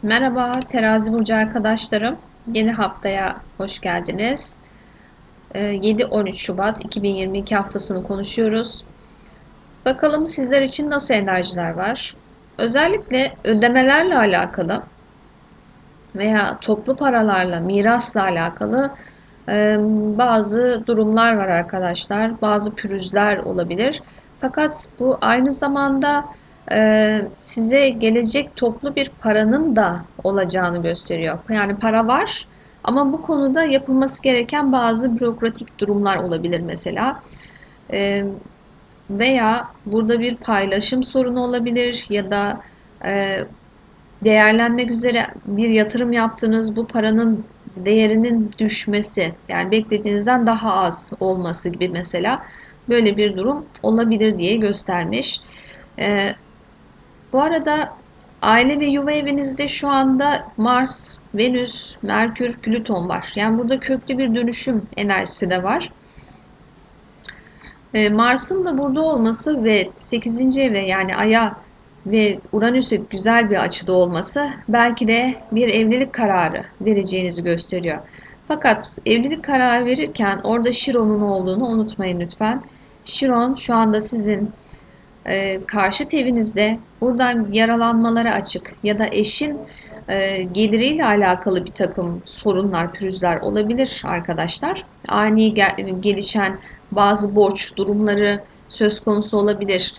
Merhaba terazi burcu arkadaşlarım. Yeni haftaya hoş geldiniz. 7-13 Şubat 2022 haftasını konuşuyoruz. Bakalım sizler için nasıl enerjiler var? Özellikle ödemelerle alakalı veya toplu paralarla, mirasla alakalı bazı durumlar var arkadaşlar. Bazı pürüzler olabilir. Fakat bu aynı zamanda size gelecek toplu bir paranın da olacağını gösteriyor. Yani para var ama bu konuda yapılması gereken bazı bürokratik durumlar olabilir mesela. E, Veya burada bir paylaşım sorunu olabilir ya da e, değerlenmek üzere bir yatırım yaptığınız bu paranın değerinin düşmesi, yani beklediğinizden daha az olması gibi mesela böyle bir durum olabilir diye göstermiş. Ee, Bu arada aile ve yuva evinizde şu anda Mars, Venüs, Merkür, Plüton var. Yani burada köklü bir dönüşüm enerjisi de var. Mars'ın da burada olması ve 8. eve yani Ay'a ve Uranüs'e güzel bir açıda olması belki de bir evlilik kararı vereceğinizi gösteriyor. Fakat evlilik kararı verirken orada Şiron'un olduğunu unutmayın lütfen. Şiron şu anda sizin karşıt evinizde, buradan yaralanmalara açık ya da eşin geliriyle alakalı bir takım sorunlar, pürüzler olabilir arkadaşlar. Ani gelişen bazı borç durumları söz konusu olabilir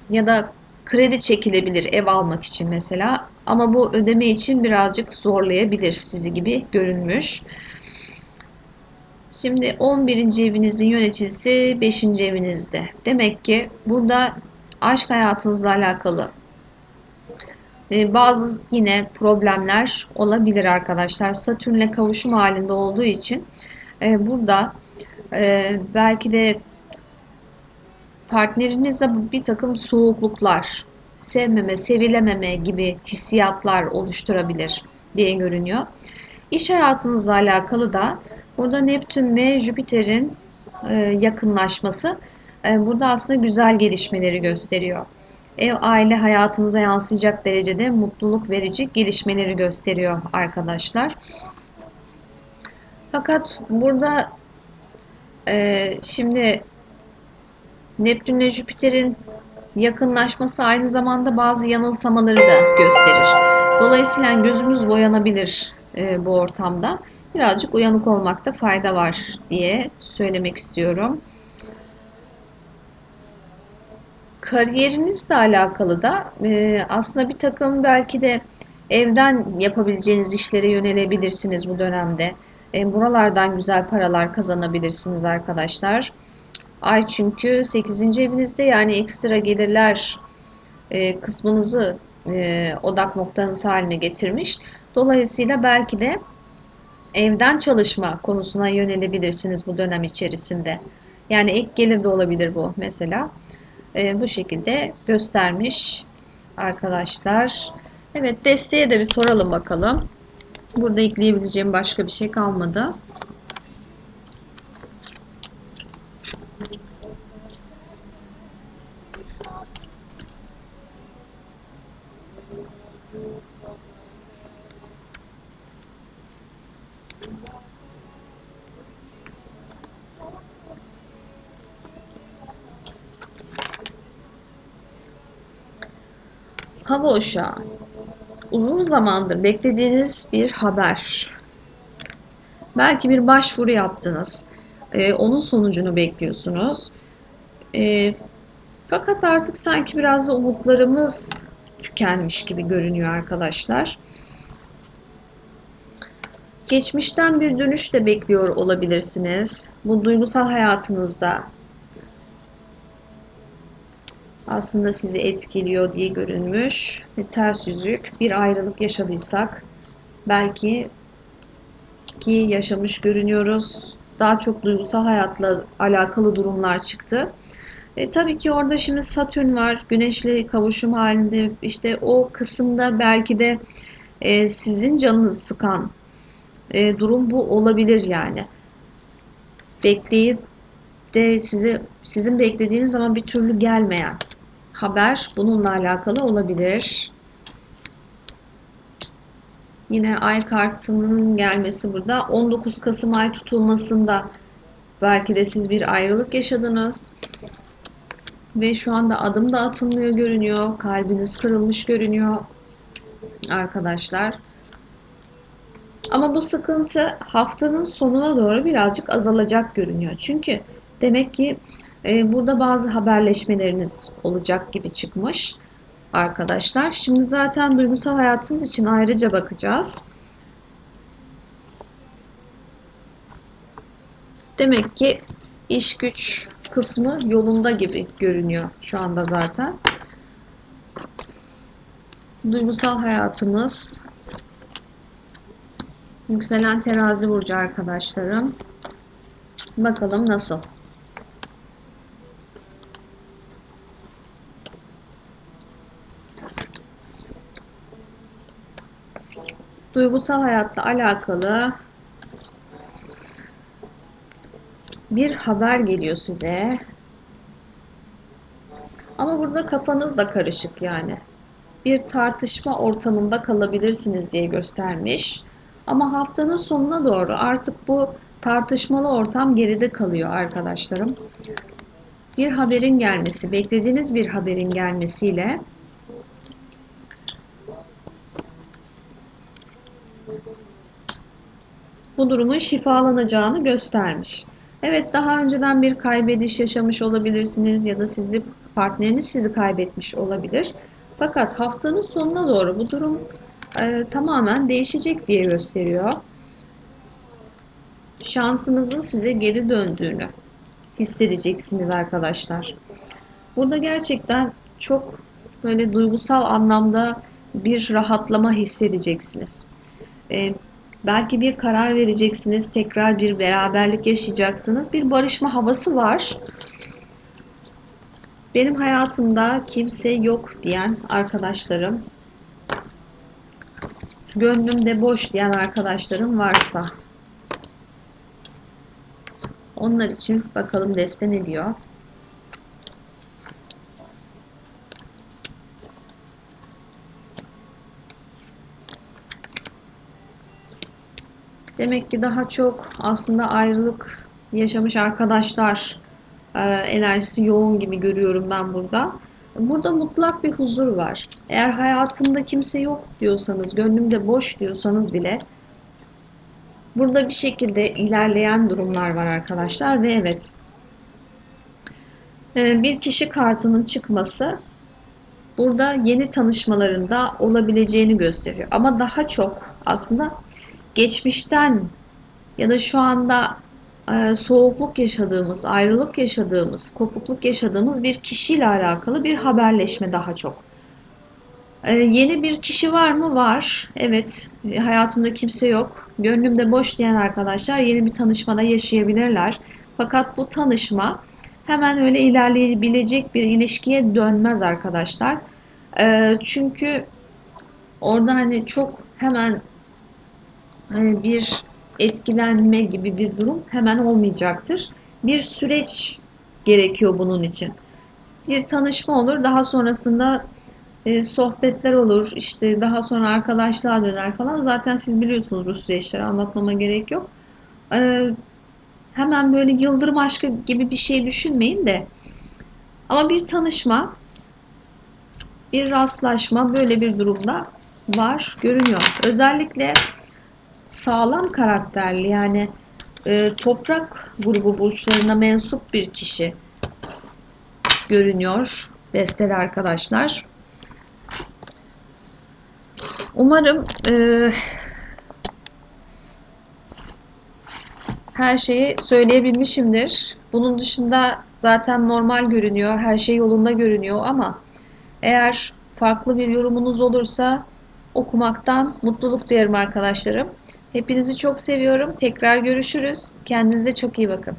ya da kredi çekilebilir ev almak için mesela, ama bu ödeme için birazcık zorlayabilir sizi gibi görünmüş. Şimdi 11. evinizin yöneticisi 5. evinizde. Demek ki burada aşk hayatınızla alakalı bazı yine problemler olabilir arkadaşlar. Satürn'le kavuşum halinde olduğu için burada belki de partnerinizle bir takım soğukluklar, sevmeme, sevilememe gibi hissiyatlar oluşturabilir diye görünüyor. İş hayatınızla alakalı da burada Neptün ve Jüpiter'in yakınlaşması burada aslında güzel gelişmeleri gösteriyor. Ev aile hayatınıza yansıyacak derecede mutluluk verici gelişmeleri gösteriyor arkadaşlar. Fakat burada şimdi Neptün ile Jüpiter'in yakınlaşması aynı zamanda bazı yanılsamaları da gösterir. Dolayısıyla gözümüz boyanabilir bu ortamda. Birazcık uyanık olmakta fayda var diye söylemek istiyorum. Kariyerinizle alakalı da aslında bir takım belki de evden yapabileceğiniz işlere yönelebilirsiniz bu dönemde. Buralardan güzel paralar kazanabilirsiniz arkadaşlar. Ay çünkü 8. evinizde, yani ekstra gelirler kısmınızı odak noktanız haline getirmiş. Dolayısıyla belki de evden çalışma konusuna yönelebilirsiniz bu dönem içerisinde. Yani ek gelir de olabilir bu mesela. Bu şekilde göstermiş arkadaşlar. Evet, desteğe de bir soralım bakalım. Burada ekleyebileceğim başka bir şey kalmadı. Hava uşağı. Uzun zamandır beklediğiniz bir haber. Belki bir başvuru yaptınız. Onun sonucunu bekliyorsunuz. E, Fakat artık sanki biraz da umutlarımız tükenmiş gibi görünüyor arkadaşlar. Geçmişten bir dönüş de bekliyor olabilirsiniz. Bu duygusal hayatınızda aslında sizi etkiliyor diye görünmüş. Ters yüzük, bir ayrılık yaşadıysak belki ki yaşamış görünüyoruz. Daha çok duygusal hayatla alakalı durumlar çıktı. Tabii ki orada şimdi Satürn var. Güneşle kavuşum halinde, işte o kısımda belki de sizin canınızı sıkan durum bu olabilir yani. Bekleyip de sizin beklediğiniz zaman bir türlü gelmeyen haber bununla alakalı olabilir. Yine ay kartının gelmesi burada. 19 Kasım ay tutulmasında belki de siz bir ayrılık yaşadınız. Ve şu anda adım da atılmıyor görünüyor. Kalbiniz kırılmış görünüyor arkadaşlar. Ama bu sıkıntı haftanın sonuna doğru birazcık azalacak görünüyor. Çünkü demek ki burada bazı haberleşmeleriniz olacak gibi çıkmış arkadaşlar. Şimdi zaten duygusal hayatınız için ayrıca bakacağız. Demek ki iş güç kısmı yolunda gibi görünüyor şu anda zaten. Duygusal hayatımız, yükselen terazi burcu arkadaşlarım. Bakalım nasıl? Duygusal hayatla alakalı bir haber geliyor size. Ama burada kafanız da karışık yani. Bir tartışma ortamında kalabilirsiniz diye göstermiş. Ama haftanın sonuna doğru artık bu tartışmalı ortam geride kalıyor arkadaşlarım. Bir haberin gelmesi, beklediğiniz bir haberin gelmesiyle bu durumun şifalanacağını göstermiş. Evet, daha önceden bir kaybediş yaşamış olabilirsiniz ya da partneriniz sizi kaybetmiş olabilir. Fakat haftanın sonuna doğru bu durum tamamen değişecek diye gösteriyor. Şansınızın size geri döndüğünü hissedeceksiniz arkadaşlar. Burada gerçekten çok böyle duygusal anlamda bir rahatlama hissedeceksiniz. Belki bir karar vereceksiniz, tekrar bir beraberlik yaşayacaksınız. Bir barışma havası var. Benim hayatımda kimse yok diyen arkadaşlarım, gönlümde boş diyen arkadaşlarım varsa onlar için bakalım deste ne diyor. Demek ki daha çok aslında ayrılık yaşamış arkadaşlar enerjisi yoğun gibi görüyorum ben burada. Burada mutlak bir huzur var. Eğer hayatımda kimse yok diyorsanız, gönlümde boş diyorsanız bile burada bir şekilde ilerleyen durumlar var arkadaşlar ve evet, bir kişi kartının çıkması burada yeni tanışmalarında olabileceğini gösteriyor. Ama daha çok aslında geçmişten ya da şu anda soğukluk yaşadığımız, ayrılık yaşadığımız, kopukluk yaşadığımız bir kişiyle alakalı bir haberleşme daha çok. Yeni bir kişi var mı? Var. Evet, hayatımda kimse yok. Gönlümde boş diyen arkadaşlar yeni bir tanışmada yaşayabilirler. Fakat bu tanışma hemen öyle ilerleyebilecek bir ilişkiye dönmez arkadaşlar. Çünkü orada hani çok hemen bir etkilenme gibi bir durum hemen olmayacaktır. Bir süreç gerekiyor bunun için. Bir tanışma olur, daha sonrasında sohbetler olur, işte daha sonra arkadaşlığa döner falan. Zaten siz biliyorsunuz bu süreçleri, anlatmama gerek yok. Hemen böyle yıldırım aşkı gibi bir şey düşünmeyin de. Ama bir tanışma, bir rastlaşma böyle bir durumda var, görünüyor. Özellikle sağlam karakterli yani toprak grubu burçlarına mensup bir kişi görünüyor desteli arkadaşlar. Umarım her şeyi söyleyebilmişimdir. Bunun dışında zaten normal görünüyor, her şey yolunda görünüyor ama eğer farklı bir yorumunuz olursa okumaktan mutluluk duyarım arkadaşlarım. Hepinizi çok seviyorum. Tekrar görüşürüz. Kendinize çok iyi bakın.